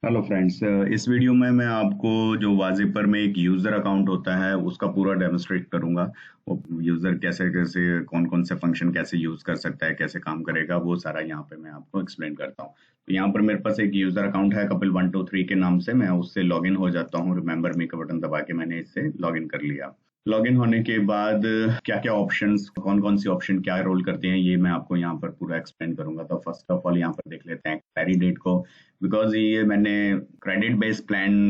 Hello friends, इस video में मैं आपको जो वाज़ेपर में एक यूज़र अकाउंट होता है उसका पूरा डेमोस्ट्रेट करूंगा। वो यूज़र कैसे कैसे कौन कौन से फंक्शन कैसे यूज़ कर सकता है, कैसे काम करेगा, वो सारा यहाँ पे मैं आपको एक्सप्लेन करता हूँ। तो यहाँ पर मेरे पास एक यूज़र अकाउंट है कपिल 123 के नाम से। मैं उससे लॉगिन हो जाता हूँ। रिमेंबर मी का बटन दबा के मैंने इससे लॉगिन कर लिया। लॉगिन होने के बाद क्या क्या ऑप्शंस, कौन कौन सी ऑप्शन क्या रोल करते हैं, ये मैं आपको यहाँ पर पूरा एक्सप्लेन करूंगा। तो फर्स्ट ऑफ ऑल यहाँ पर देख लेते हैं एक्सपायरी डेट को। बिकॉज ये मैंने क्रेडिट बेस्ड प्लान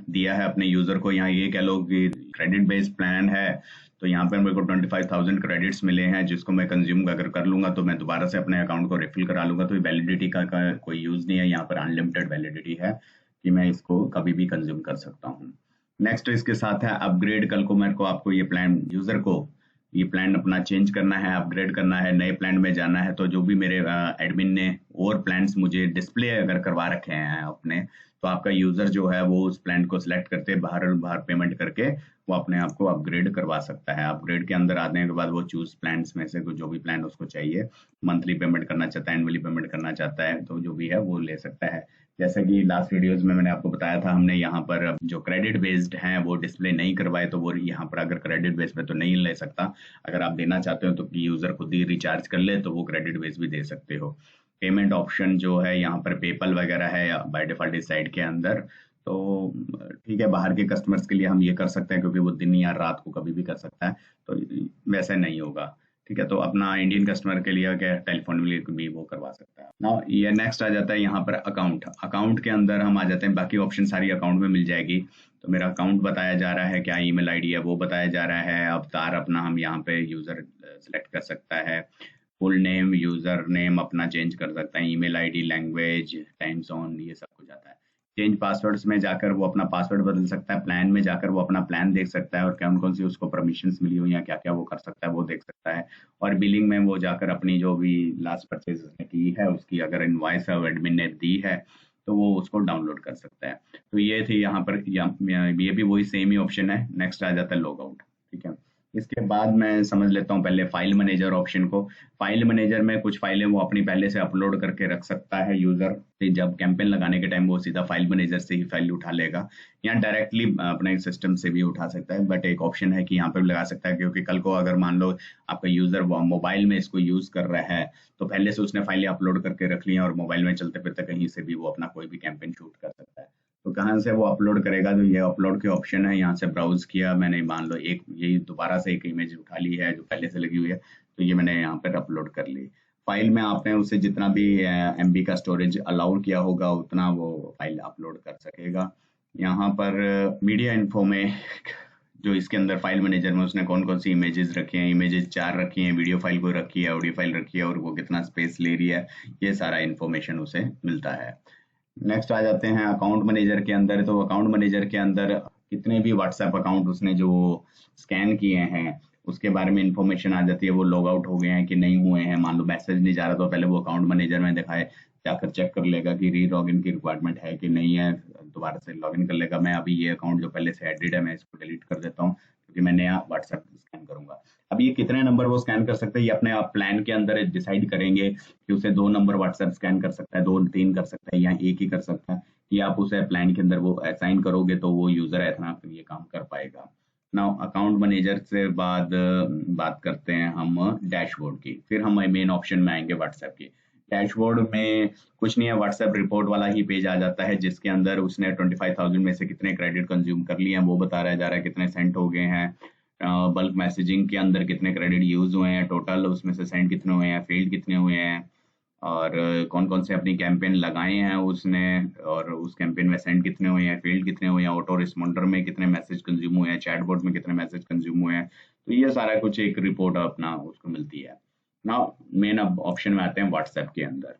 दिया है अपने यूजर को। यहाँ ये कह लो कि क्रेडिट बेस्ड प्लान है, तो यहाँ पर मेरे को 25,000 क्रेडिट्स मिले हैं, जिसको मैं कंज्यूम अगर कर लूंगा तो मैं दोबारा से अपने अकाउंट को रिफिल करा लूंगा। तो वैलिडिटी का कोई यूज नहीं है, यहाँ पर अनलिमिटेड वैलिडिटी है कि मैं इसको कभी भी कंज्यूम कर सकता हूँ। नेक्स्ट इसके साथ है अपग्रेड। कल को मेरे को आपको ये प्लान यूजर को ये प्लान अपना चेंज करना है, अपग्रेड करना है, नए प्लान में जाना है, तो जो भी मेरे एडमिन ने और प्लान्स मुझे डिस्प्ले अगर करवा रखे हैं अपने, तो आपका यूजर जो है वो उस प्लान को सिलेक्ट करते बाहर बाहर पेमेंट करके वो अपने आप को अपग्रेड करवा सकता है। अपग्रेड के अंदर आने के बाद वो चूज प्लान्स में से जो भी प्लान उसको चाहिए, मंथली पेमेंट करना चाहता है, एनुअली पेमेंट करना चाहता है, तो जो भी है वो ले सकता है। जैसे कि लास्ट वीडियोस में मैंने आपको बताया था, हमने यहाँ पर जो क्रेडिट बेस्ड हैं वो डिस्प्ले नहीं करवाए, तो वो यहाँ पर अगर क्रेडिट बेस्ड पे तो नहीं ले सकता। अगर आप देना चाहते हो तो यूजर खुद ही रिचार्ज कर ले, तो वो क्रेडिट बेस्ड भी दे सकते हो। पेमेंट ऑप्शन जो है यहाँ पर पेपल वगैरह है बाय डिफॉल्ट इस साइट के अंदर। तो ठीक है, बाहर के कस्टमर्स के लिए हम ये कर सकते हैं क्योंकि वो दिन या रात को कभी भी कर सकता है, तो वैसा नहीं होगा। ठीक है, तो अपना इंडियन कस्टमर के लिए क्या टेलीफोन भी वो करवा सकता है ना। ये नेक्स्ट आ जाता है यहाँ पर अकाउंट। अकाउंट के अंदर हम आ जाते हैं, बाकी ऑप्शन सारी अकाउंट में मिल जाएगी। तो मेरा अकाउंट बताया जा रहा है, क्या ईमेल आईडी है वो बताया जा रहा है। अवतार अपना हम यहाँ पे यूजर सेलेक्ट कर सकता है। फुल नेम, यूजर नेम अपना चेंज कर सकता है, email ID, language, time zone, ये सब कुछ आता है। चेंज पासवर्ड्स में जाकर वो अपना पासवर्ड बदल सकता है। प्लान में जाकर वो अपना प्लान देख सकता है और कौन कौन सी उसको परमिशंस मिली हुई हैं, क्या क्या वो कर सकता है वो देख सकता है। और बिलिंग में वो जाकर अपनी जो भी लास्ट परचेज उसने की है उसकी अगर इनवॉइस है एडमिन ने दी है, तो वो उसको डाउनलोड कर सकता है। तो ये थी यहाँ पर ये भी वही सेम ही ऑप्शन है। नेक्स्ट आ जाता है लॉग आउट। ठीक है, इसके बाद मैं समझ लेता हूँ पहले फाइल मैनेजर ऑप्शन को। फाइल मैनेजर में कुछ फाइलें वो अपनी पहले से अपलोड करके रख सकता है यूजर। जब कैंपेन लगाने के टाइम वो सीधा फाइल मैनेजर से ही फाइल उठा लेगा, या डायरेक्टली अपने सिस्टम से भी उठा सकता है। बट एक ऑप्शन है कि यहाँ पे भी लगा सकता है, क्योंकि कल को अगर मान लो आपका यूजर मोबाइल में इसको यूज कर रहा है, तो पहले से उसने फाइलें अपलोड करके रख ली हैं और मोबाइल में चलते फिरते कहीं से भी वो अपना कोई भी कैंपेन शूट कर सकता है। तो कहाँ से वो अपलोड करेगा, तो ये अपलोड के ऑप्शन है। यहाँ से ब्राउज किया मैंने, मान लो एक ये दोबारा से एक इमेज उठा ली है जो पहले से लगी हुई है, तो ये मैंने यहाँ पर अपलोड कर ली। फाइल में आपने उसे जितना भी एमबी का स्टोरेज अलाउ किया होगा उतना वो फाइल अपलोड कर सकेगा। यहाँ पर मीडिया इन्फो में जो इसके अंदर फाइल मैनेजर में उसने कौन कौन सी इमेजेस रखी हैं, इमेजेस 4 रखी हैं, वीडियो फाइल कोई रखी है, ऑडियो फाइल रखी है, और वो कितना स्पेस ले रही है, ये सारा इन्फॉर्मेशन उसे मिलता है। नेक्स्ट आ जाते हैं अकाउंट मैनेजर के अंदर। तो अकाउंट मैनेजर के अंदर कितने भी व्हाट्सएप अकाउंट उसने जो स्कैन किए हैं उसके बारे में इंफॉर्मेशन आ जाती है। वो लॉग आउट हो गए हैं कि नहीं हुए हैं, मान लो मैसेज नहीं जा रहा, तो पहले वो अकाउंट मैनेजर में दिखाए जाकर चेक कर लेगा कि री लॉगिन की रिक्वायरमेंट है कि नहीं है, दोबारा से लॉगिन कर लेगा। मैं अभी ये अकाउंट जो पहले से एडिड है मैं इसको डिलीट कर देता हूँ क्योंकि मैं नया व्हाट्सएप स्कैन करूंगा। अब ये कितने नंबर वो स्कैन कर सकते हैं ये अपने आप प्लान के अंदर डिसाइड करेंगे कि उसे 2 नंबर व्हाट्सएप स्कैन कर सकता है, 2 3 कर सकता है, या एक ही कर सकता है। ये आप उसे प्लान के अंदर वो असाइन करोगे तो वो यूजर इतना ये काम कर पाएगा। नाउ अकाउंट मैनेजर से बात करते हैं हम डैशबोर्ड की। फिर हम मेन ऑप्शन में आएंगे व्हाट्सएप की। डैशबोर्ड में कुछ नहीं है, व्हाट्सएप रिपोर्ट वाला ही पेज आ जाता है जिसके अंदर उसने 25,000 में से कितने क्रेडिट कंज्यूम कर लिए हैं वो बताया जा रहा है, कितने सेंट हो गए हैं, बल्क मैसेजिंग के अंदर कितने क्रेडिट यूज हुए हैं, टोटल उसमें से सेंड कितने हुए हैं, फेल्ड कितने हुए हैं, और कौन कौन से अपनी कैंपेन लगाए हैं उसने, और उस कैंपेन में सेंड कितने हुए हैं, फेल्ड कितने हुए हैं, ऑटो रिस्पॉन्डर में कितने मैसेज कंज्यूम हुए हैं, चैटबॉट में कितने मैसेज कंज्यूम हुए हैं। तो ये सारा कुछ एक रिपोर्ट अपना उसको मिलती है ना। मेन अब ऑप्शन में आते हैं व्हाट्सएप के अंदर।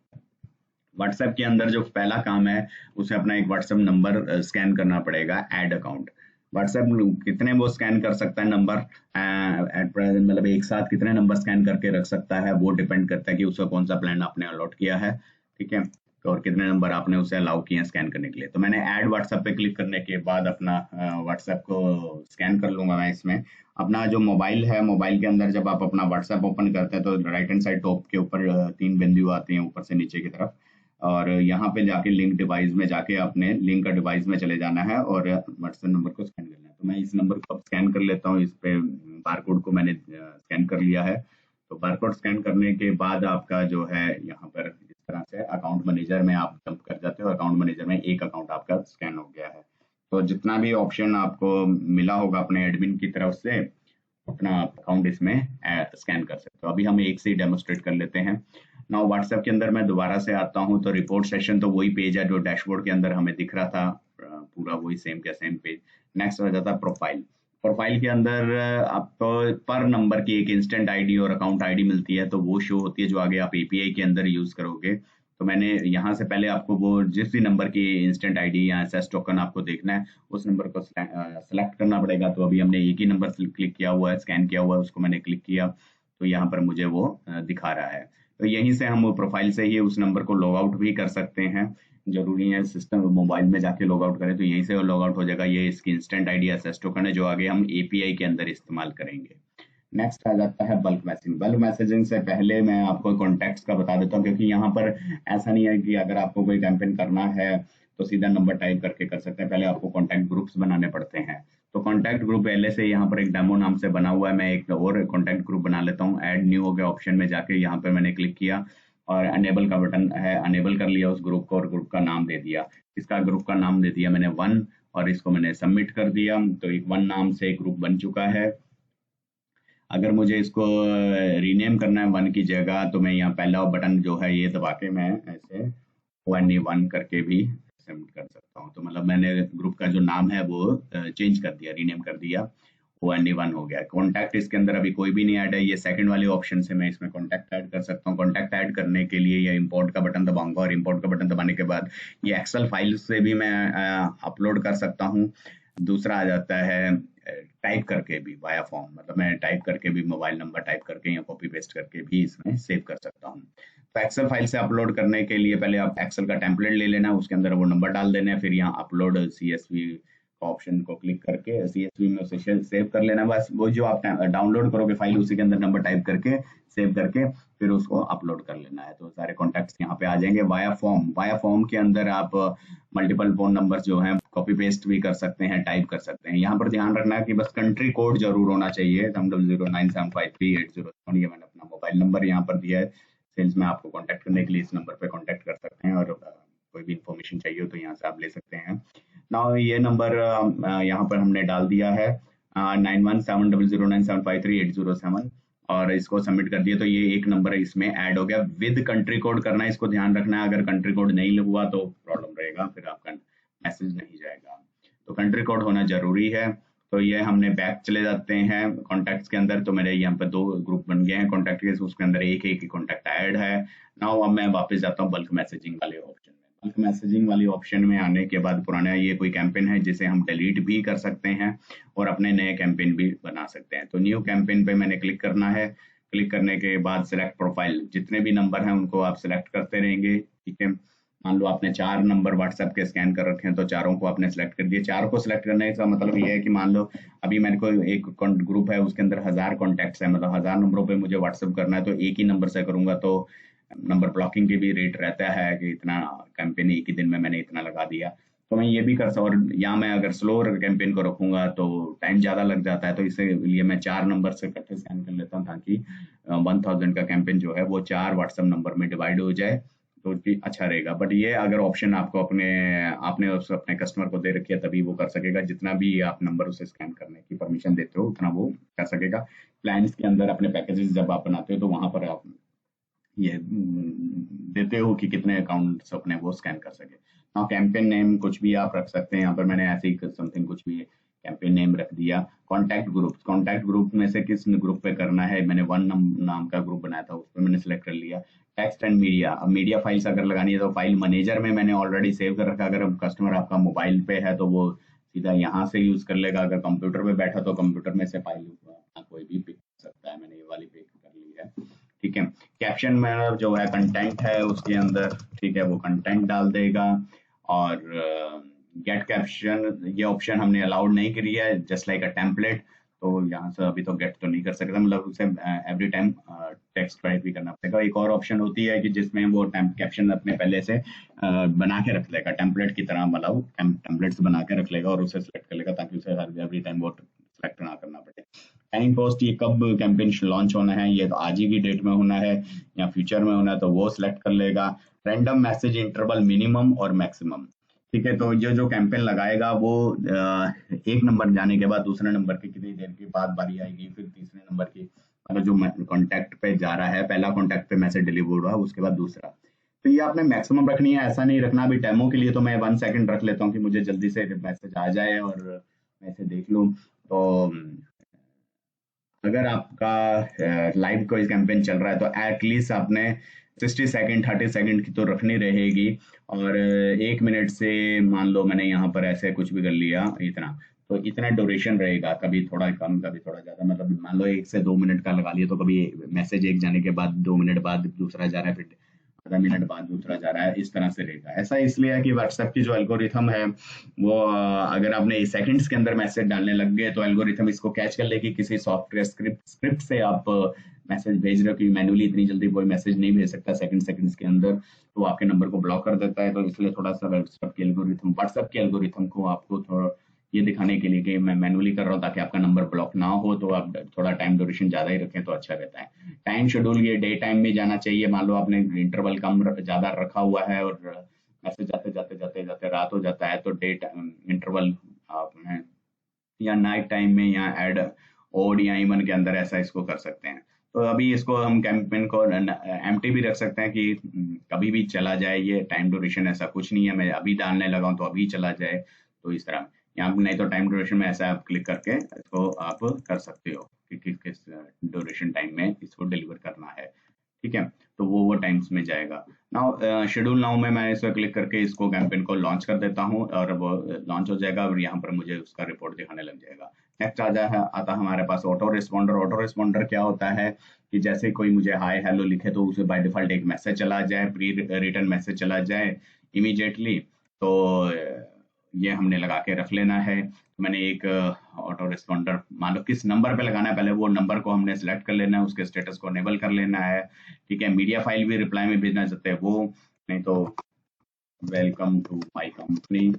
व्हाट्सएप के अंदर जो पहला काम है उसे अपना एक व्हाट्सएप नंबर स्कैन करना पड़ेगा, ऐड अकाउंट। व्हाट्सएप कितने वो स्कैन कर सकता है नंबर एट प्रेजेंट, मतलब एक साथ कितने नंबर स्कैन करके रख सकता है वो डिपेंड करता है कि उसका कौन सा प्लान आपने अलॉट किया है। ठीक है, तो और कितने नंबर आपने उसे अलाउ किए हैं स्कैन करने के लिए। तो मैंने ऐड व्हाट्सएप पे क्लिक करने के बाद अपना व्हाट्सएप को स्कैन कर लूंगा मैं इसमें। अपना जो मोबाइल है, मोबाइल के अंदर जब आप अपना व्हाट्सएप ओपन करते हैं तो राइट हैंड साइड टॉप के ऊपर 3 बिंदु आती हैं ऊपर से नीचे की तरफ। और यहाँ पे जाके लिंक डिवाइस में जाके अपने लिंक का डिवाइस में चले जाना है और व्हाट्सएप नंबर को स्कैन करना है। तो मैं इस नंबर को अब स्कैन कर लेता हूँ। इस पे बारकोड को मैंने स्कैन कर लिया है। तो बारकोड स्कैन करने के बाद आपका जो है यहाँ पर इस तरह से अकाउंट मैनेजर में आप जंप कर जाते हो। अकाउंट मैनेजर में एक अकाउंट आपका स्कैन हो गया है। तो जितना भी ऑप्शन आपको मिला होगा अपने एडमिन की तरफ से, अपना अकाउंट इसमें स्कैन कर सकते हो। अभी हम एक से ही डेमोस्ट्रेट कर लेते हैं। नाउ व्हाट्सएप के अंदर मैं दोबारा से आता हूँ तो रिपोर्ट सेशन तो वही पेज है जो डैशबोर्ड के अंदर हमें दिख रहा था, पूरा वही सेम का सेम पेज। नेक्स्ट आ जाता है प्रोफाइल। प्रोफाइल के अंदर आपको पर नंबर की एक इंस्टेंट आईडी और अकाउंट आईडी मिलती है, तो वो शो होती है जो आगे आप एपीआई के अंदर यूज करोगे। तो मैंने यहाँ से पहले आपको वो जिस भी नंबर की इंस्टेंट आईडी या एसएस टोकन आपको देखना है उस नंबर को सेलेक्ट करना पड़ेगा। तो अभी हमने एक ही नंबर क्लिक किया हुआ है, स्कैन किया हुआ है, उसको मैंने क्लिक किया तो यहाँ पर मुझे वो दिखा रहा है। तो यहीं से हम प्रोफाइल से ही उस नंबर को लॉग आउट भी कर सकते हैं। जरूरी है सिस्टम मोबाइल में जाके लॉग आउट करें तो यहीं से लॉग आउट हो जाएगा। ये इसकी इंस्टेंट आईडी एसएस टोकन है जो आगे हम एपीआई के अंदर इस्तेमाल करेंगे। नेक्स्ट आ जाता है बल्क मैसेजिंग। बल्क मैसेजिंग से पहले मैं आपको कॉन्टैक्ट्स का बता देता हूँ, क्योंकि यहाँ पर ऐसा नहीं है कि अगर आपको कोई कैंपेन करना है तो सीधा नंबर टाइप करके कर सकते हैं। पहले आपको कॉन्टैक्ट ग्रुप्स बनाने पड़ते हैं। तो कॉन्टैक्ट ग्रुप पहले से यहाँ पर एक डेमो नाम से बना हुआ है। मैं एक और कॉन्टैक्ट ग्रुप बना लेता हूँ। ऐड न्यू हो गया ऑप्शन में जाके यहाँ पर मैंने क्लिक किया और अनेबल का बटन है, अनेबल कर लिया उस ग्रुप को और ग्रुप का नाम दे दिया। इसका ग्रुप का नाम दे दिया मैंने 1 और इसको मैंने सबमिट कर दिया। तो एक 1 नाम से एक ग्रुप बन चुका है। अगर मुझे इसको रीनेम करना है 1 की जगह तो मैं यहाँ पहला बटन जो है ये दबा के मैं ऐसे 1 करके भी सबमिट कर सकता हूँ। तो मतलब मैंने ग्रुप का जो नाम है वो चेंज कर दिया, रीनेम कर दिया, 1 हो गया। कॉन्टैक्ट इसके अंदर अभी कोई भी नहीं ऐड है। ये सेकंड वाले ऑप्शन से मैं इसमें कॉन्टैक्ट ऐड कर सकता हूँ। कॉन्टैक्ट ऐड करने के लिए ये इंपोर्ट का बटन दबाऊंगा और इंपोर्ट का बटन दबाने के बाद ये एक्सेल फाइल से भी मैं अपलोड कर सकता हूँ। दूसरा आ जाता है टाइप करके भी वाया फॉर्म, मतलब मैं टाइप करके भी मोबाइल नंबर टाइप करके या कॉपी पेस्ट करके भी इसमें सेव कर सकता हूँ। तो एक्सेल फाइल से अपलोड करने के लिए पहले आप एक्सेल का टेम्पलेट ले लेना, उसके अंदर वो नंबर डाल देना, फिर यहाँ अपलोड सीएसवी ऑप्शन को क्लिक करके सीएसवी में उसे सेव कर लेना। बस वो जो आप डाउनलोड करोगे फाइल उसी के अंदर नंबर टाइप करके सेव करके फिर उसको अपलोड कर लेना है। तो सारे कॉन्टैक्ट्स यहाँ पे आ जाएंगे। वाया फॉर्म के अंदर आप मल्टीपल फोन नंबर जो हैं कॉपी पेस्ट भी कर सकते हैं, टाइप कर सकते हैं। यहाँ पर ध्यान रखना है कि बस कंट्री कोड जरूर होना चाहिए 7009753807। ये मैंने अपना मोबाइल नंबर यहाँ पर दिया है। सेल्स में आपको कॉन्टैक्ट करने के लिए इस नंबर पर कॉन्टैक्ट कर सकते हैं और कोई भी इंफॉर्मेशन चाहिए हो तो यहाँ से आप ले सकते हैं। नाउ ये नंबर यहाँ पर हमने डाल दिया है 917009753807 और इसको सबमिट कर दिया। तो ये एक नंबर इसमें ऐड हो गया। विद कंट्री कोड करना है, इसको ध्यान रखना है। अगर कंट्री कोड नहीं हुआ तो प्रॉब्लम रहेगा, फिर आपका मैसेज नहीं जाएगा। तो कंट्री कोड होना जरूरी है। तो ये हमने बैक चले जाते हैं कॉन्टैक्ट्स के अंदर। तो मेरे यहाँ पे 2 ग्रुप बन गए हैं कॉन्टैक्ट के, उसके अंदर एक ही कॉन्टैक्ट ऐड है। नाउ अब मैं वापस जाता हूँ बल्क मैसेजिंग वाले ऑप्शन में। बल्क मैसेजिंग वाली ऑप्शन में आने के बाद पुराना ये कोई कैंपेन है जिसे हम डिलीट भी कर सकते हैं और अपने नए कैंपेन भी बना सकते हैं। तो न्यू कैंपेन पे मैंने क्लिक करना है। क्लिक करने के बाद सिलेक्ट प्रोफाइल, जितने भी नंबर हैं उनको आप सिलेक्ट करते रहेंगे। ठीक है, मान लो आपने 4 नंबर व्हाट्सएप के स्कैन कर रखे हैं तो चारों को आपने सेलेक्ट कर दिया। 4 को सिलेक्ट करने का मतलब ये है कि मान लो अभी मेरे को एक ग्रुप है उसके अंदर 1000 कॉन्टैक्ट्स है, मतलब 1000 नंबरों पे मुझे व्हाट्सएप करना है। तो एक ही नंबर से करूंगा तो नंबर ब्लॉकिंग की भी रेट रहता है कि इतना कैंपेन एक ही दिन में मैंने इतना लगा दिया। तो मैं ये भी कर सकता हूँ। और यहाँ मैं अगर स्लो कैंपेन को रखूंगा तो टाइम ज्यादा लग जाता है। तो इसलिए मैं 4 नंबर से इकट्ठे स्कैन कर लेता हूँ ताकि 1000 का कैंपेन जो है वो 4 व्हाट्सएप नंबर में डिवाइड हो जाए, तो अच्छा रहेगा। बट ये अगर ऑप्शन आपको अपने कस्टमर को दे रखी है तभी वो कर सकेगा। जितना भी आप नंबर उसे स्कैन करने की परमिशन देते हो उतना वो कर सकेगा। प्लान्स के अंदर अपने पैकेजेस जब आप बनाते हो तो वहां पर आप ये देते हो कि कितने अकाउंट्स अपने वो स्कैन कर सके। हाँ, कैंपेन नेम कुछ भी आप रख सकते हैं। यहाँ पर मैंने ऐसे ही समथिंग कुछ भी कैंपेन नेम रख दिया। कॉन्टैक्ट ग्रुप में से किस ग्रुप पे करना है, मैंने 1 नाम का ग्रुप बनाया था, उस पर मैंने सेलेक्ट कर लिया। टेक्स्ट एंड मीडिया, अब मीडिया फाइल्स अगर लगानी है तो फाइल मैनेजर में मैंने ऑलरेडी सेव कर रखा। अगर कस्टमर आपका मोबाइल पे है तो वो सीधा यहाँ से यूज कर लेगा। अगर कंप्यूटर पे बैठा तो कंप्यूटर में से फाइल कोई भी पिक कर सकता है। मैंने ये वाली पिक कर ली है। ठीक है, कैप्शन में जो है कंटेंट है उसके अंदर, ठीक है, वो कंटेंट डाल देगा। और गेट कैप्शन ये ऑप्शन हमने अलाउड नहीं करी है, जस्ट लाइक अ टेम्पलेट। तो यहाँ से अभी तो गेट तो नहीं कर सकता, मतलब उसे एवरी टाइम टेक्स्ट राइट भी करना पड़ेगा। एक और ऑप्शन होती है कि जिसमें वो कैप्शन अपने पहले से बना के रख लेगा, टेम्पलेट की तरह, मतलब टेम्पलेट्स बना के रख लेगा और उसे सिलेक्ट कर लेगा, ताकि उसे एवरी टाइम वो सिलेक्ट ना करना पड़े। टाइम पोस्ट, ये कब कैंपेन लॉन्च होना है, ये तो आज ही की डेट में होना है या फ्यूचर में होना है, तो वो सिलेक्ट कर लेगा। रैंडम मैसेज इंटरवल मिनिमम और मैक्सिमम, ठीक है। तो ये जो कैंपेन लगाएगा वो एक नंबर जाने के बाद दूसरे नंबर की कितनी देर के बाद बारी आएगी, फिर तीसरे नंबर की, मतलब जो कॉन्टैक्ट पे जा रहा है, पहला कॉन्टैक्ट पे मैसेज डिलीवर हुआ, उसके बाद दूसरा। तो ये आपने मैक्सिमम रखनी है, ऐसा नहीं रखना। अभी डेमो के लिए तो मैं 1 सेकंड रख लेता हूँ कि मुझे जल्दी से मैसेज आ जाए और मैं इसे देख लूँ। तो अगर आपका लाइव कोई कैंपेन चल रहा है तो एटलीस्ट आपने 60 सेकंड 30 सेकंड की तो रखनी रहेगी। और 1 मिनट से मान लो मैंने यहाँ पर ऐसे कुछ भी कर लिया इतना, तो इतना ड्यूरेशन रहेगा, कभी थोड़ा कम कभी थोड़ा ज्यादा। मतलब मान लो 1 से 2 मिनट का लगा लिया, तो कभी मैसेज एक जाने के बाद 2 मिनट बाद दूसरा जा रहा है, फिर आधा मिनट बाद दूसरा जा रहा है, इस तरह से रहेगा। ऐसा इसलिए है कि व्हाट्सएप की जो एल्गोरिथम है वो अगर आपने सेकंड्स के अंदर मैसेज डालने लग गए तो एल्गोरिथम इसको कैच कर लेगी। किसी सॉफ्टवेयर स्क्रिप्ट से आप मैसेज भेज रहे हो कि मैन्युअली इतनी जल्दी कोई मैसेज नहीं भेज सकता सेकंड्स के अंदर, तो आपके नंबर को ब्लॉक कर देता है। तो इसलिए थोड़ा सा व्हाट्सएप की एल्गोरिथम को आपको थोड़ा ये दिखाने के लिए कि मैं मैनुअली कर रहा हूँ ताकि आपका नंबर ब्लॉक ना हो, तो आप थोड़ा टाइम ड्यूरेशन ज्यादा ही रखें तो अच्छा रहता है। टाइम शेड्यूल, ये डे टाइम में जाना चाहिए। मान लो आपने इंटरवल कम ज्यादा रखा हुआ है और मैसेज जाते जाते जाते जाते रात हो जाता है, तो डे इंटरवल आपने या नाइट टाइम में या एड ओड या इवन के अंदर ऐसा इसको कर सकते हैं। तो अभी इसको हम कैंपेन को एम्प्टी भी रख सकते हैं कि कभी भी चला जाए, ये टाइम ड्यूरेशन ऐसा कुछ नहीं है, मैं अभी डालने लगा हूं तो अभी चला जाए, तो इस तरह। यहाँ नहीं तो टाइम ड्यूरेशन में ऐसा आप क्लिक करके इसको आप कर सकते हो कि किस किस ड्यूरेशन टाइम में इसको डिलीवर करना है, ठीक है। तो वो टाइम्स में जाएगा। नाउ शेड्यूल नाउ में मैं इस पर क्लिक करके इसको कैंपेन को लॉन्च कर देता हूँ और वो लॉन्च हो जाएगा और यहाँ पर मुझे उसका रिपोर्ट दिखाने लग जाएगा। नेक्स्ट आता हमारे पास ऑटो रिस्पॉन्डर। ऑटो रिस्पॉन्डर क्या होता है कि जैसे कोई मुझे हाय हेलो लिखे तो उसे बाय डिफॉल्ट एक मैसेज चला जाए, प्री रिटर्न मैसेज चला जाए इमीडिएटली। तो ये हमने लगा के रख लेना है। मैंने एक ऑटो रिस्पॉन्डर, मान लो किस नंबर पे लगाना है, पहले वो नंबर को हमने सिलेक्ट कर लेना है, उसके स्टेटस को अनेबल कर लेना है, ठीक है। मीडिया फाइल भी रिप्लाई में भेजना चाहते हैं वो, नहीं तो welcome to my company,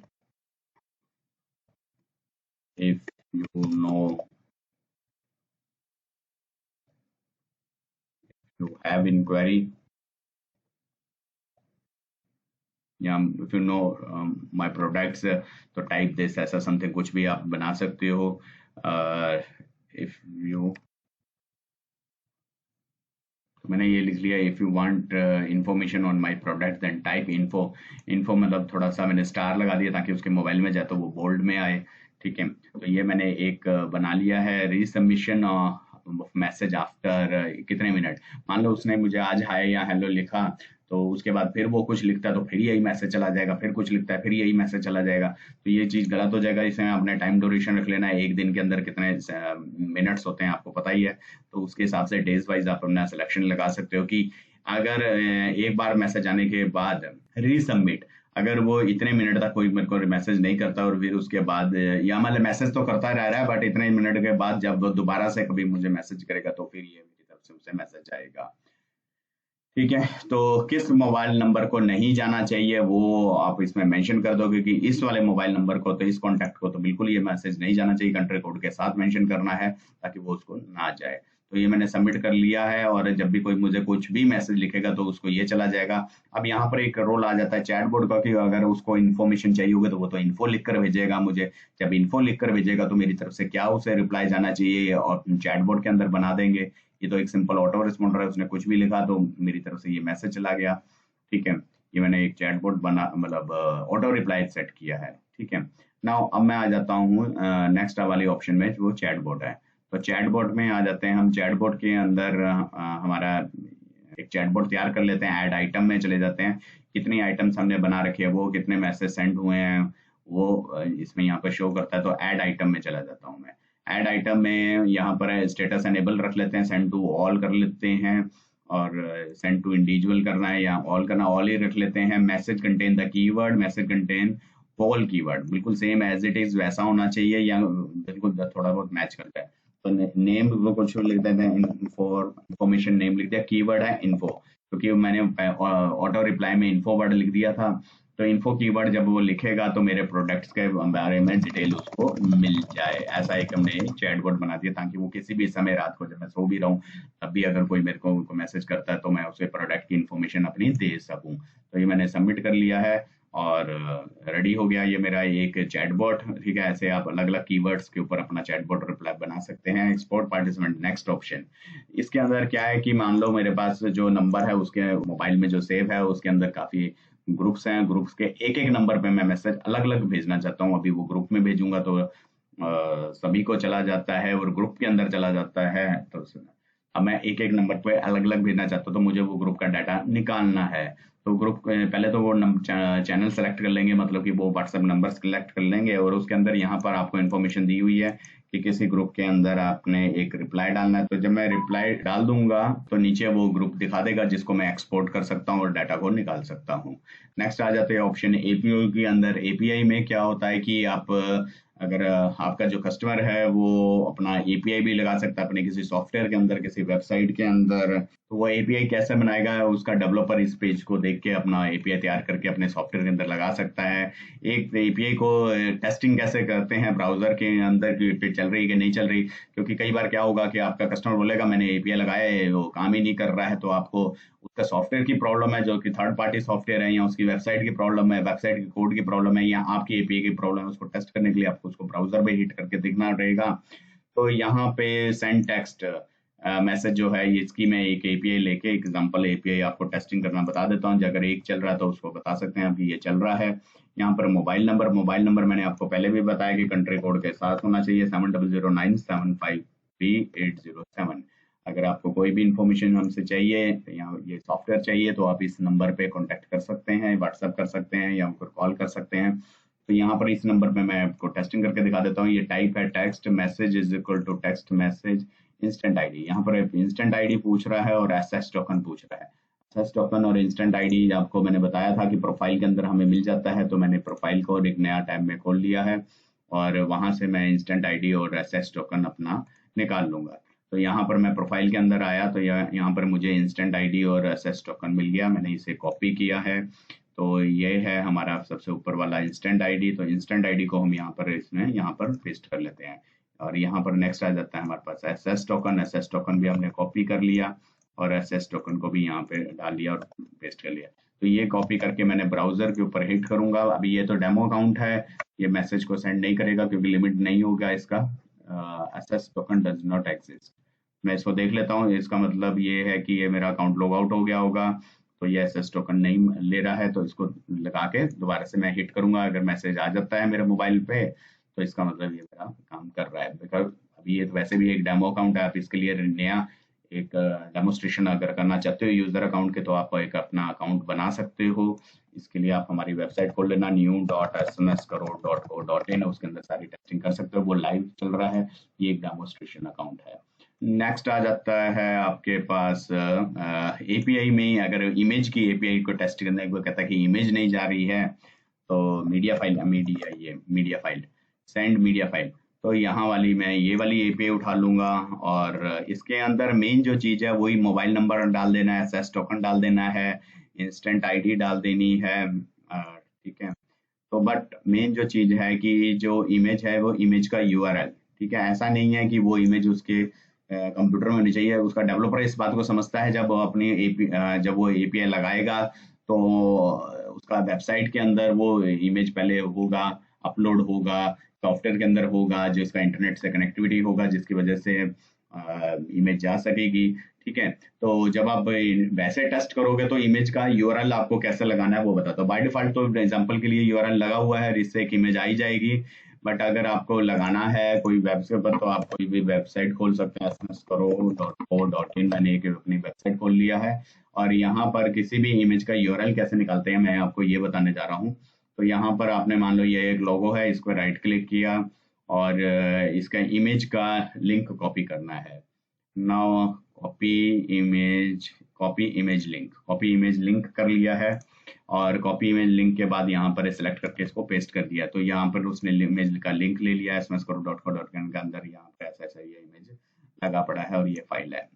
if you know you have inquiry, या if you know my products, तो टाइप दिस, ऐसा समथिंग कुछ भी आप बना सकते हो। इफ यू, मैंने ये लिख लिया, if you want information on my product then type info. Info मतलब थोड़ा सा मैंने स्टार लगा दिया ताकि उसके मोबाइल में जाए तो वो बोल्ड में आए, ठीक है। तो ये मैंने एक बना लिया है, रीसबमिशन मैसेज आफ्टर कितने मिनट। मान लो उसने मुझे आज हाय या हेलो लिखा, तो उसके बाद फिर वो कुछ लिखता है तो फिर यही मैसेज चला जाएगा, फिर कुछ लिखता है फिर यही मैसेज चला जाएगा, तो ये चीज गलत हो जाएगा। इसमें आपने टाइम ड्यूरेशन रख लेना है, एक दिन के अंदर कितने मिनट्स होते हैं आपको पता ही है, तो उसके हिसाब से डेज वाइज आप अपना सिलेक्शन लगा सकते हो कि अगर एक बार मैसेज आने के बाद रीसबमिट, अगर वो इतने मिनट तक कोई मेरे को मैसेज नहीं करता और फिर उसके बाद या मतलब मैसेज तो करता रह रहा है बट इतने मिनट के बाद जब वो दोबारा से कभी मुझे मैसेज करेगा तो फिर ये मेरी तरफ से उसे मैसेज आएगा, ठीक है। तो किस मोबाइल नंबर को नहीं जाना चाहिए वो आप इसमें मेंशन कर दोगे कि इस वाले मोबाइल नंबर को, तो इस कॉन्टैक्ट को तो बिल्कुल ये मैसेज नहीं जाना चाहिए, कंट्री कोड के साथ मेंशन करना है ताकि वो उसको ना जाए। तो ये मैंने सबमिट कर लिया है और जब भी कोई मुझे कुछ भी मैसेज लिखेगा तो उसको ये चला जाएगा। अब यहाँ पर एक रोल आ जाता है चैटबॉट का कि अगर उसको इन्फॉर्मेशन चाहिए होगा तो वो तो इन्फो लिख कर भेजेगा मुझे। जब इन्फो लिख कर भेजेगा तो मेरी तरफ से क्या उसे रिप्लाई जाना चाहिए और चैटबॉट के अंदर बना देंगे। ये तो एक सिंपल ऑटो रिस्पॉन्डर है, उसने कुछ भी लिखा तो मेरी तरफ से ये मैसेज चला गया, ठीक है। ये मैंने एक चैटबॉट बना मतलब ऑटो रिप्लाई सेट किया है, ठीक है। नाउ अब मैं आ जाता हूँ नेक्स्ट वाली ऑप्शन में, वो चैटबॉट है। तो चैटबॉट में आ जाते हैं हम। चैटबॉट के अंदर हमारा एक चैटबॉट तैयार कर लेते हैं। ऐड आइटम में चले जाते हैं, कितनी आइटम्स हमने बना रखी है, वो कितने मैसेज सेंड हुए हैं वो इसमें यहाँ पर शो करता है। तो ऐड आइटम में चला जाता हूँ मैं। ऐड आइटम में यहाँ पर स्टेटस एनेबल रख लेते हैं, सेंड टू ऑल कर लेते हैं, और सेंड टू इंडिविजुअल करना है या ऑल करना, ऑल ही रख लेते हैं। Message contain the keyword, message contain all keyword, बिल्कुल सेम एज इट इज वैसा होना चाहिए या बिल्कुल थोड़ा बहुत मैच करता है। तो नेम वो कुछ लिख देते हैं, इंफॉर्मेशन नेम लिख दिया, कीवर्ड है इन्फो, क्योंकि मैंने ऑटो रिप्लाई में इन्फो वर्ड लिख दिया था। तो इन्फो कीवर्ड जब वो लिखेगा तो मेरे प्रोडक्ट्स के बारे में डिटेल उसको मिल जाए। ऐसा एक हमने चैटबॉट बना दिया ताकि वो किसी भी समय रात को जब मैं सो भी रहा हूँ तब भी अगर कोई मेरे को मैसेज करता है तो मैं उसे प्रोडक्ट की इन्फॉर्मेशन अपनी दे सकूँ। तो ये मैंने सबमिट कर लिया है और रेडी हो गया ये मेरा एक चैटबॉट। ठीक है, ऐसे आप अलग अलग कीवर्ड्स के ऊपर अपना चैटबॉट रिप्लाई बना सकते हैं। एक्सपोर्ट पार्टिसिपेंट नेक्स्ट ऑप्शन, इसके अंदर क्या है कि मान लो मेरे पास जो नंबर है उसके मोबाइल में जो सेव है उसके अंदर काफी ग्रुप्स हैं, ग्रुप्स के एक एक नंबर पे मैं मैसेज अलग अलग भेजना चाहता हूँ। अभी वो ग्रुप में भेजूंगा तो सभी को चला जाता है और ग्रुप के अंदर चला जाता है। तो अब मैं एक एक नंबर पे अलग अलग भेजना चाहता हूँ तो मुझे वो ग्रुप का डाटा निकालना है। तो ग्रुप पहले तो वो चैनल सेलेक्ट कर लेंगे, मतलब कि वो व्हाट्सएप नंबर सेलेक्ट कर लेंगे और उसके अंदर यहाँ पर आपको इन्फॉर्मेशन दी हुई है कि किसी ग्रुप के अंदर आपने एक रिप्लाई डालना है। तो जब मैं रिप्लाई डाल दूंगा तो नीचे वो ग्रुप दिखा देगा जिसको मैं एक्सपोर्ट कर सकता हूँ और डाटा को निकाल सकता हूँ। नेक्स्ट आ जाते हैं ऑप्शन एपीआई के अंदर। एपीआई में क्या होता है कि आप अगर आपका जो कस्टमर है वो अपना एपीआई भी लगा सकता है अपने किसी सॉफ्टवेयर के अंदर, किसी वेबसाइट के अंदर, तो वो एपीआई कैसे बनाएगा, उसका डेवलपर इस पेज को देख के अपना एपीआई तैयार करके अपने सॉफ्टवेयर के अंदर लगा सकता है। एक एपीआई को टेस्टिंग कैसे करते हैं ब्राउजर के अंदर की चल रही है कि नहीं चल रही, क्योंकि कई बार क्या होगा कि आपका कस्टमर बोलेगा मैंने एपीआई लगाया है वो काम ही नहीं कर रहा है, तो आपको उसका सॉफ्टवेयर की प्रॉब्लम है जो कि थर्ड पार्टी सॉफ्टवेयर है, या उसकी वेबसाइट की प्रॉब्लम है, वेबसाइट की कोड की प्रॉब्लम है, या आपकी एपीआई की प्रॉब्लम है। उसको टेस्ट करने के लिए आपको उसको ब्राउजर में हिट करके देखना रहेगा। तो यहाँ पे सेंड टेक्स्ट मैसेज जो है इसकी मैं एक एपीआई लेके एग्जांपल एपीआई आपको टेस्टिंग करना बता देता हूँ। अगर एक चल रहा है तो उसको बता सकते हैं अभी ये चल रहा है। यहाँ पर मोबाइल नंबर मैंने आपको पहले भी बताया कि कंट्री कोड के साथ होना चाहिए 7009753807। अगर आपको कोई भी इंफॉर्मेशन हमसे चाहिए या ये सॉफ्टवेयर चाहिए तो आप इस नंबर पे कांटेक्ट कर सकते हैं, व्हाट्सएप कर सकते हैं या उनको कॉल कर सकते हैं। तो यहाँ पर इस नंबर पे मैं आपको टेस्टिंग करके दिखा देता हूँ। ये टाइप है text message is equal to text message instant ID. यहाँ पर इंस्टेंट आईडी पूछ रहा है और एसएस टोकन पूछ रहा है। एसएस टोकन और इंस्टेंट आईडी आपको मैंने बताया था कि प्रोफाइल के अंदर हमें मिल जाता है, तो मैंने प्रोफाइल को एक नया टैब में खोल लिया है और वहां से मैं इंस्टेंट आईडी और एसएस टोकन अपना निकाल लूंगा। तो यहाँ पर मैं प्रोफाइल के अंदर आया तो यहाँ पर मुझे इंस्टेंट आईडी और एसएस टोकन मिल गया। मैंने इसे कॉपी किया है, तो ये है हमारा सबसे ऊपर वाला इंस्टेंट आईडी। तो इंस्टेंट आईडी को हम यहाँ पर इसमें यहाँ पर पेस्ट कर लेते हैं और यहाँ पर नेक्स्ट आ जाता है हमारे पास एसएस टोकन। एसएस टोकन भी हमने कॉपी कर लिया और एसएस टोकन को भी यहाँ पे डाल लिया और पेस्ट कर लिया। तो ये कॉपी करके मैंने ब्राउजर के ऊपर हिट करूंगा। अभी ये तो डेमो अकाउंट है, ये मैसेज को सेंड नहीं करेगा क्योंकि लिमिट नहीं होगा इसका। SS token does not exist. मैं इसको देख लेता हूँ, इसका मतलब ये है कि ये मेरा अकाउंट लॉग आउट हो गया होगा, तो ये एसएस टोकन नहीं ले रहा है। तो इसको लगा के दोबारा से मैं हिट करूंगा, अगर मैसेज आ जाता है मेरे मोबाइल पे तो इसका मतलब ये मेरा काम कर रहा है। बिकॉज अभी ये तो वैसे भी एक डेमो अकाउंट है, आप इसके लिए नया एक डेमोस्ट्रेशन अगर करना चाहते हो यूजर अकाउंट के तो आप एक अपना अकाउंट बना सकते हो। इसके लिए आप हमारी वेबसाइट खोल लेना new.smskaro.co.in, उसके अंदर सारी टेस्टिंग कर सकते हो, वो लाइव चल रहा है। ये एक डेमोस्ट्रेशन अकाउंट है। नेक्स्ट आ जाता है आपके पास एपीआई में अगर इमेज की एपीआई को टेस्ट करने को कहता है कि इमेज नहीं जा रही है, तो media file send media file, तो यहाँ वाली मैं ये वाली एपीआई उठा लूंगा और इसके अंदर मेन जो चीज है वही मोबाइल नंबर डाल देना है, एसएस टोकन डाल देना है, इंस्टेंट आईडी डाल देनी है। ठीक है, तो बट मेन जो चीज है कि जो इमेज है वो इमेज का यूआरएल, ठीक है, ऐसा नहीं है कि वो इमेज उसके कंप्यूटर में होनी चाहिए। उसका डेवलपर इस बात को समझता है जब वो अपनी जब वो एपीआई लगाएगा तो उसका वेबसाइट के अंदर वो इमेज पहले होगा, अपलोड होगा, सॉफ्टवेयर के अंदर होगा, जो इसका इंटरनेट से कनेक्टिविटी होगा जिसकी वजह से इमेज जा सकेगी। ठीक है, तो जब आप वैसे टेस्ट करोगे तो इमेज का यूआरएल आपको कैसे लगाना है वो बताता हूँ। बाय डिफॉल्ट तो एग्जांपल के लिए यूआरएल लगा हुआ है, इससे एक इमेज आई जाएगी। बट अगर आपको लगाना है कोई वेबसाइट पर तो आप कोई भी वेबसाइट खोल सकते हैं, smskaro.co.in। मैंने एक अपनी वेबसाइट खोल लिया है और यहाँ पर किसी भी इमेज का यूआरएल कैसे निकालते हैं मैं आपको ये बताने जा रहा हूँ। तो यहाँ पर आपने मान लो ये एक लोगो है, इस पर राइट क्लिक किया और इसका इमेज का लिंक कॉपी करना है। Now copy image copy image link कर लिया है, और कॉपी इमेज लिंक के बाद यहाँ पर सिलेक्ट करके इसको पेस्ट कर दिया। तो यहाँ पर उसने इमेज का लिंक ले लिया है smscorp.co.in के अंदर, यहाँ पर ऐसा ये इमेज लगा पड़ा है और ये फाइल है।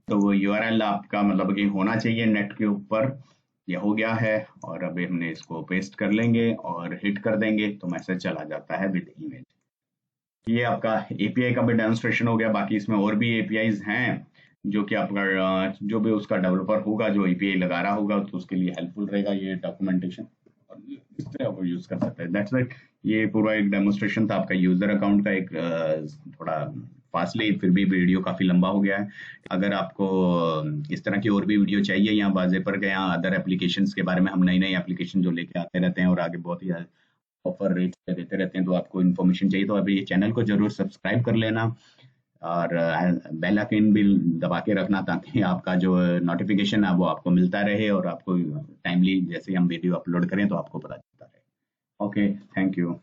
तो वो यूआरएल आपका मतलब कि होना चाहिए नेट के ऊपर, ये हो गया है। और अभी हमने इसको पेस्ट कर लेंगे और हिट कर देंगे तो मैसेज चला जाता है विद इमेज। ये आपका एपीआई का भी डेमोन्स्ट्रेशन हो गया। बाकी इसमें और भी एपीआईज हैं जो कि आपका जो भी उसका डेवलपर होगा जो एपीआई लगा रहा होगा तो उसके लिए हेल्पफुल रहेगा ये डॉक्यूमेंटेशन, और इस तरह वो यूज कर सकते हैं। दैट्स राइट, ये पूरा एक डेमोन्स्ट्रेशन था आपका यूजर अकाउंट का, एक थोड़ा फास्टली, फिर भी वीडियो काफी लंबा हो गया है। अगर आपको इस तरह की और भी वीडियो चाहिए या वाजे पर गया अदर एप्लीकेशंस के बारे में, हम नई एप्लीकेशन जो लेके आते रहते हैं और आगे बहुत ही ऑफर रेट देते रहते हैं, तो आपको इन्फॉर्मेशन चाहिए तो अभी ये चैनल को जरूर सब्सक्राइब कर लेना और बेल आइकन भी दबा के रखना ताकि आपका जो नोटिफिकेशन है वो आपको मिलता रहे और आपको टाइमली जैसे हम वीडियो अपलोड करें तो आपको पता चलता रहे। Okay, thank you.